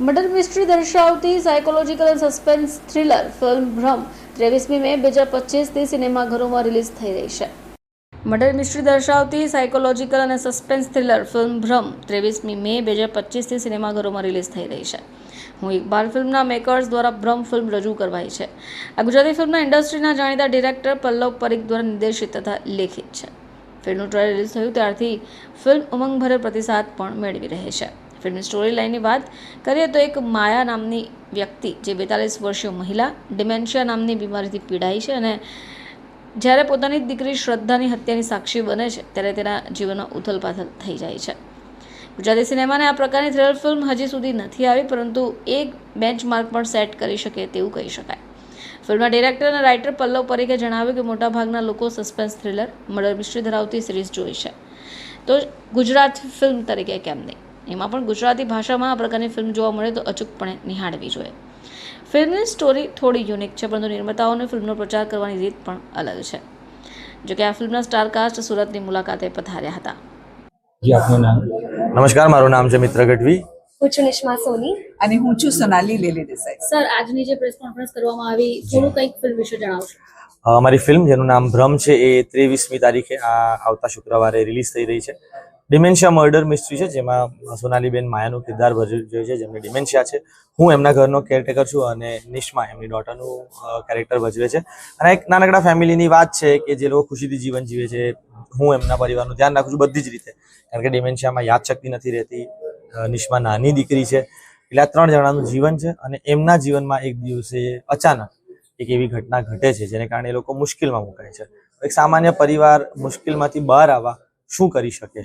Murder mystery દર્શાવતી psychological અને suspense thriller film ભ્રમ 23મી મે 2025થી સિનેમાઘરોમાં રિલીઝ થઈ રહી છે. મર્ડર મિસ્ટ્રી દર્શાવતી સાયકોલોજીકલ અને સસ્પેન્સ થ્રિલર ફિલ્મ ભ્રમ 23મી મે 2025થી સિનેમાઘરોમાં રિલીઝ થઈ રહી છે. હું ઇકબાલ ફિલ્મના મેકર્સ દ્વારા ભ્રમ ફિલ્મ રજૂ કરવાઈ છે. આ ગુજરાતી ફિલ્મના ઇન્ડસ્ટ્રીના જાણીતા ડિરેક્ટર પલ્લવ પરીખ દ્વારા નિર્દેશિત તથા લેખિત છે. ફિલ્મનું ટ્રેલર રિલીઝ થયું ત્યારથી ફિલ્મ ઉમંગભર્યો પ્રતિસાદ પણ મેળવી રહી છે. ફિલ્મની સ્ટોરી લાઇનની વાત કરીએ તો એક માયા નામની વ્યક્તિ જે 42 વર્ષીય મહિલા ડિમેન્શિયા નામની બીમારીથી પીડાય છે અને જ્યારે પોતાની દીકરી શ્રદ્ધાની હત્યાની સાક્ષી બને છે ત્યારે તેના જીવનમાં ઉથલપાથલ થઈ જાય છે. ગુજરાતી સિનેમાને આ પ્રકારની થ્રિલર ફિલ્મ હજી સુધી નથી આવી, પરંતુ એક બેન્ચમાર્ક પણ સેટ કરી શકે તેવું કહી શકાય. ફિલ્મના ડિરેક્ટર અને રાઇટર પલ્લવ પરીખે જણાવ્યું કે મોટાભાગના લોકો સસ્પેન્સ થ્રિલર મર્ડર મિસ્ટ્રી ધરાવતી સિરીઝ જોઈ છે, તો ગુજરાતી ફિલ્મ તરીકે કેમ નહીં, એમાં પણ ગુજરાતી ભાષામાં આ પ્રકારની ફિલ્મ જોવા મળે તો અચૂકપણે નિહાળવી જોઈએ. ફિલ્મની સ્ટોરી થોડી યુનિક છે, પરંતુ નિર્માતાઓને ફિલ્મનો પ્રચાર કરવાની રીત પણ અલગ છે. જોકે આ ફિલ્મના સ્ટારકાસ્ટ સુરતની મુલાકાતે પધાર્યા હતા. નમસ્કાર, મારું નામ છે મિત્ર ગઢવી. હું છું નિશ્મા સોની અને હું છું સોનાલી લેલી દેસાઈ. સર, આજની જે પ્રેસ કોન્ફરન્સ કરવામાં આવી, થોડું કંઈક ફિલ્મ વિશે જણાવશો. અમારી ફિલ્મ જેનું નામ ભ્રમ છે એ 23મી તારીખે આવતા શુક્રવારે રિલીઝ થઈ રહી છે. ડિમેન્શિયા મર્ડર મિસ્ટ્રી છે, જેમાં સોનાલીબેન માયાનું કિરદાર ભજવ્યું છે, જેમને ડિમેન્શિયા છે. હું એમના ઘરનો કેરટેકર છું અને નિશ્મા એમની ડોટરનું કેરેક્ટર ભજવે છે. અને એક નાનકડા ફેમિલીની વાત છે કે જે લોકો ખુશીથી જીવન જીવે છે. હું એમના પરિવારનું ધ્યાન રાખું છું બધી જ રીતે, કારણ કે ડિમેન્શિયામાં યાદશક્તિ નથી રહેતી. નિશ્મા નાની દીકરી છે, એટલે આ 3 જણાનું જીવન છે અને એમના જીવનમાં એક દિવસે અચાનક એક એવી ઘટના ઘટે છે જેને કારણે એ લોકો મુશ્કેલમાં મુકાય છે. એક સામાન્ય પરિવાર મુશ્કેલમાંથી બહાર આવવા શું કરી શકે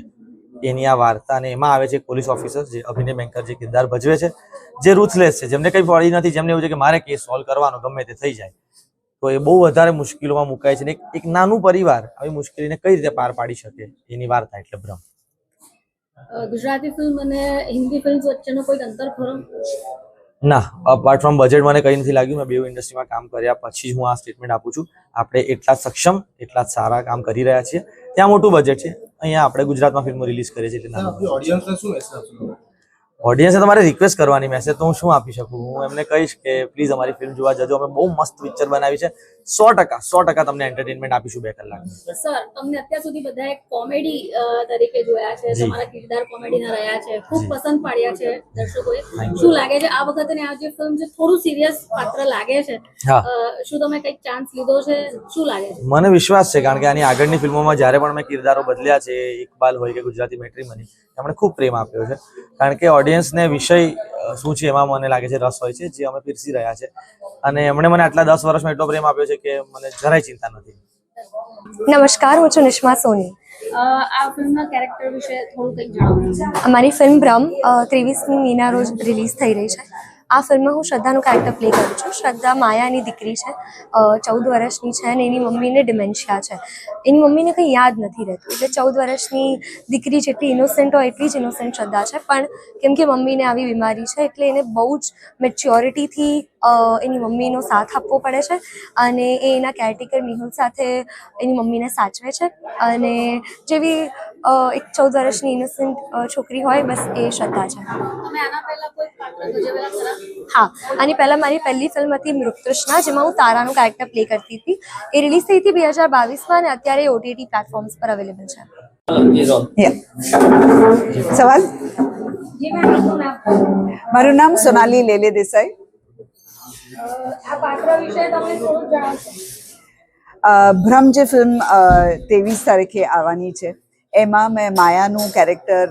એની આ વાર્તા, અને એમાં આવે છે એક પોલીસ ઓફિસર જે અભિનય બેંકર જે કિરદાર ભજવે છે, જે રૂથલેસ છે, જેમને કંઈ પડી નથી, જેમને એવું છે કે મારે કેસ સોલ્વ કરવાનો ગમે તે થઈ જાય. તો એ બહુ વધારે મુશ્કેલીમાં મુકાય છે. એક નાનું પરિવાર આવી મુશ્કેલીને કઈ રીતે પાર પાડી શકે એની વાર્તા એટલે ભ્રમ. ગુજરાતી ફિલ્મ અને હિન્દી ફિલ્મ વચ્ચેનો કોઈ અંતર ખરો? ના, અપાર્ટ ફ્રોમ બજેટ મને કંઈ નથી લાગ્યું. મેં બે ઇન્ડસ્ટ્રીમાં કામ કર્યા પછી જ હું આ સ્ટેટમેન્ટ આપું છું. આપણે એટલા જ સક્ષમ, એટલા જ સારા કામ કરી રહ્યા છીએ. ત્યાં મોટું બજેટ છે, અહીંયા આપણે ગુજરાતમાં ફિલ્મો રિલીઝ કરીએ છીએ. એટલે ઓડિયન્સને તમારે રિક્વેસ્ટ કરવાની મેસેજ તો હું શું આપી શકું? હું એમને કહીશ કે પ્લીઝ અમારી ફિલ્મ જોવા જજો. અમે બહુ મસ્ત પિક્ચર બનાવી છે. 100% તમને એન્ટરટેનમેન્ટ આપીશું 2 કલાક. સર, તમને અત્યાર સુધી બધાએ કોમેડી તરીકે જોયા છે, તમારા કિરદાર કોમેડીના રહ્યા છે, ખૂબ પસંદ પાડ્યા છે દર્શકોએ. શું લાગે છે આ વખતે આ જે ફિલ્મ છે થોડું સિરિયસ પાત્ર લાગે છે, શું તમે કંઈક ચાન્સ લીધો છે? શું લાગે છે? મને વિશ્વાસ છે, કારણ કે આની આગળની ફિલ્મોમાં જ્યારે પણ મેં કિરદારો બદલ્યા છે, ઇકબાલ હોય કે ગુજરાતી મેટ્રીમની, એમણે ખૂબ પ્રેમ આપ્યો છે. કારણ કે ઓડિયન્સને વિષય શું છે એમાં મને લાગે છે રસ હોય છે, જે અમે પીરસી રહ્યા છે. અને એમણે મને આટલા 10 વર્ષમાં એટલો પ્રેમ આપ્યો છે કે મને જરાય ચિંતા નથી. નમસ્કાર, હું છું નિશ્મા સોની. આ ફિલ્મના કેરેક્ટર વિશે થોડું કંઈક જણાવો. અમારી ફિલ્મ ભ્રમ 23મી મીના રોજ રિલીઝ થઈ રહી છે. આ ફિલ્મમાં હું શ્રદ્ધાનું કેરેક્ટર પ્લે કરું છું. શ્રદ્ધા માયાની દીકરી છે, 14 વર્ષની છે અને એની મમ્મીને ડિમેન્શિયા છે. એની મમ્મીને કંઈ યાદ નથી રહેતું, એટલે 14 વર્ષની દીકરી જેટલી ઇનોસેન્ટ હોય એટલી જ ઇનોસેન્ટ શ્રદ્ધા છે. પણ કેમ કે મમ્મીને આવી બીમારી છે એટલે એને બહુ જ મેચ્યોરિટીથી એની મમ્મીનો સાથ આપવો પડે છે અને એ એના કેરટેકર મિહુલ સાથે એની મમ્મીને સાચવે છે. અને જેવી એક 14 વર્ષની ઇનોસેન્ટ છોકરી હોય, બસ એ શ્રદ્ધા છે. તમે આના પહેલા કોઈ પાત્ર ભજવેલા ખરા? હા, આની પહેલાં મારી પહેલી ફિલ્મ હતી મૃગતૃષ્ણા, જેમાં હું તારાનું કેરેક્ટર પ્લે કરતી હતી. એ રિલીઝ થઈ હતી 2022માં અને અત્યારે OTT પ્લેટફોર્મ્સ પર અવેલેબલ છે. સવાલ. મારું નામ સોનાલી લેલી દેસાઈ. આ પાત્ર વિશે તમે થોડું જણાવશો? ભ્રમ જે ફિલ્મ 23 તારીખે આવવાની છે, એમાં મેં માયાનું કેરેક્ટર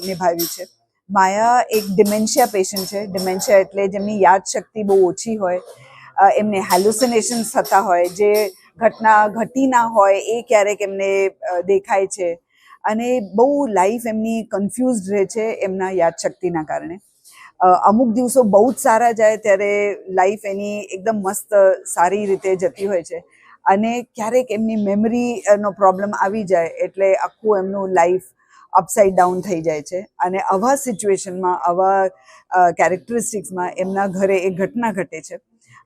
નિભાવ્યું છે. માયા એક ડિમેન્શિયા પેશન્ટ છે. ડિમેન્શિયા એટલે જેમની યાદશક્તિ બહુ ઓછી હોય, એમને હેલ્યુસિનેશન્સ થતા હોય, જે ઘટના ઘટી ના હોય એ ક્યારેક એમને દેખાય છે અને બહુ લાઈફ એમની કન્ફ્યુઝડ રહે છે એમના યાદશક્તિના કારણે. અમુક દિવસો બહુ જ સારા જાય ત્યારે લાઈફ એની એકદમ મસ્ત સારી રીતે જતી હોય છે, અને ક્યારેક એમની મેમરીનો પ્રોબ્લેમ આવી જાય એટલે આખું એમનું લાઈફ અપસાઇડ ડાઉન થઈ જાય છે. અને આવા સિચ્યુએશનમાં, આવા કેરેક્ટરિસ્ટિક્સમાં એમના ઘરે એક ઘટના ઘટે છે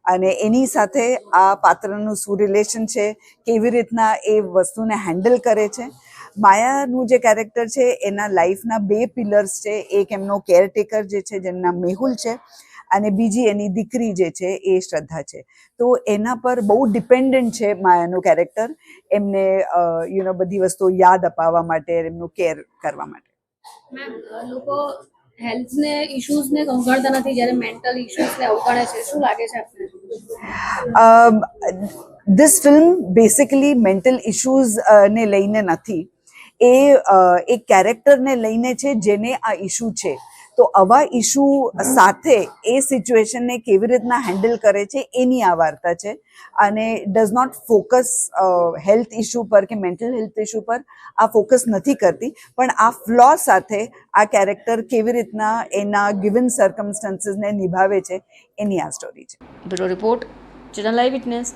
અને એની સાથે આ પાત્રનું શું રિલેશન છે, કેવી રીતના એ વસ્તુને હેન્ડલ કરે છે, માયાનું જે કેરેક્ટર છે એના લાઈફના 2 પિલર્સ છે. એક એમનો કેરટેકર જે છે જેનું નામ મેહુલ છે, અને બીજી એની દીકરી જે છે એ શ્રદ્ધા છે. તો એના પર બહુ ડિપેન્ડન્ટ છે માયાનું કેરેક્ટર, એમને બધી વસ્તુઓ યાદ અપાવવા માટે, એમનું કેર કરવા માટે. મેમ, લોકો હેલ્થને ઇશ્યુઝને અવગણતા નથી જ્યારે મેન્ટલ ઇશ્યુઝને અવગણે છે, શું લાગે છે આપને? This film basically mental issues ને લઈને નથી, એ એક કેરેક્ટરને લઈને છે જેને આ ઇશ્યુ છે. તો આવા ઇશ્યુ સાથે એ સિચ્યુએશનને કેવી રીતના હેન્ડલ કરે છે એની આ વાર્તા છે, અને does not focus health issue પર કે મેન્ટલ હેલ્થ ઇશ્યુ પર આ ફોકસ નથી કરતી, પણ આ ફ્લો સાથે આ કેરેક્ટર કેવી રીતના એના ગિવન સર્કમસ્ટન્સીસને નિભાવે છે એની આ સ્ટોરી છે. Bureau report, channel live witness.